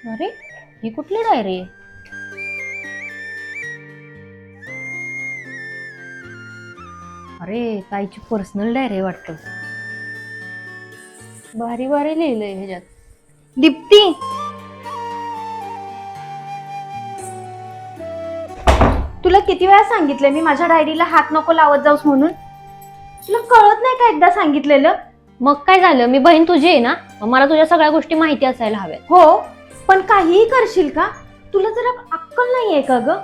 अरे ही कुठली डायरी आहे? अरे ताईची पर्सनल डायरी वाटतं. भारी भारी लिहिलंय ह्याच्यात. दीप्ती, तुला किती वेळा सांगितलंय मी माझ्या डायरीला हात नको लावत जाऊस म्हणून. तुला कळत नाही का एकदा सांगितलेलं? मग काय झालं? मी बहीण तुझी आहे ना, मग मला तुझ्या सगळ्या गोष्टी माहिती असायला हव्यात. हो, पण काहीही करशील का? तुला जरा अक्कल नाहीये का ग?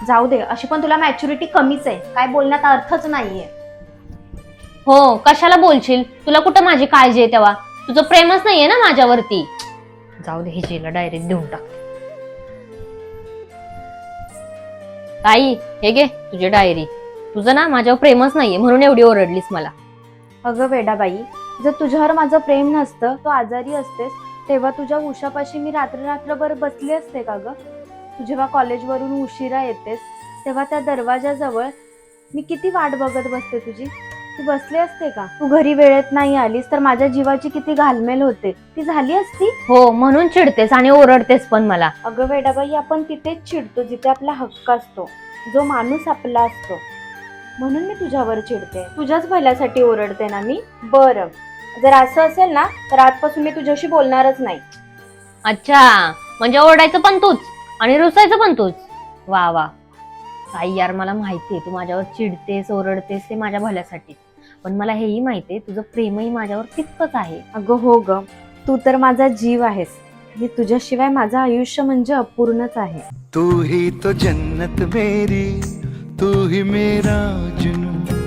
जाऊ दे, अशी पण तुला मॅच्युरिटी कमीच आहे, काय बोलण्यात अर्थच नाहीये. हो, कशाला बोलशील? तुला कुठं माझी काळजी आहे तेव्हा? तुझं प्रेमच नाहीये ना माझ्यावरती. जाऊ दे, हिजीला डायरेक्ट देऊन टाकते. ताई, हे घे तुझी डायरी. तुझं ना माझ्यावर प्रेमच नाहीये म्हणून एवढी ओरडलीस मला. अगं वेडाबाई, जर तुझ्यावर माझं प्रेम नसतं, तू आजारी असतेस तेव्हा तुझ्या उशापाशी मी रात्रभर बसले असते का ग? तू जेव्हा कॉलेजवरून उशिरा येतेस तेव्हा त्या दरवाजाजवळ मी किती वाट बघत बसते तुझी. तू बसले असते का? तू घरी वेळेत नाही आलीस तर माझ्या जीवाची किती घालमेल होते, ती झाली असती. हो, म्हणून चिडतेस आणि ओरडतेस पण मला. अगं वेडाबाई, आपण तिथेच चिडतो जिथे आपला हक्क असतो, जो माणूस आपला असतो. म्हणून मी तुझ्यावर चिडते, तुझ्याच भल्यासाठी ओरडते ना मी. बरं, जर असं असेल ना तर आजपासून मी तुझ्याशी बोलणारच नाही. अच्छा, म्हणजे ओरडायचं पण तूच आणि रुसायचं पण तूच. वा वा ताई, यार मला माहितीये तू माझ्यावर चिडतेस ओरडतेस ते माझ्या भल्यासाठी, पण मला हेही माहितीये तुझं प्रेमही माझ्यावर तितकंच आहे. अगं हो ग, तू तर माझा जीव आहेस. मी तुझ्याशिवाय माझं आयुष्य म्हणजे अपूर्णच आहे. तू ही तो जन्नत मेरी, तू ही मेरा जुनून.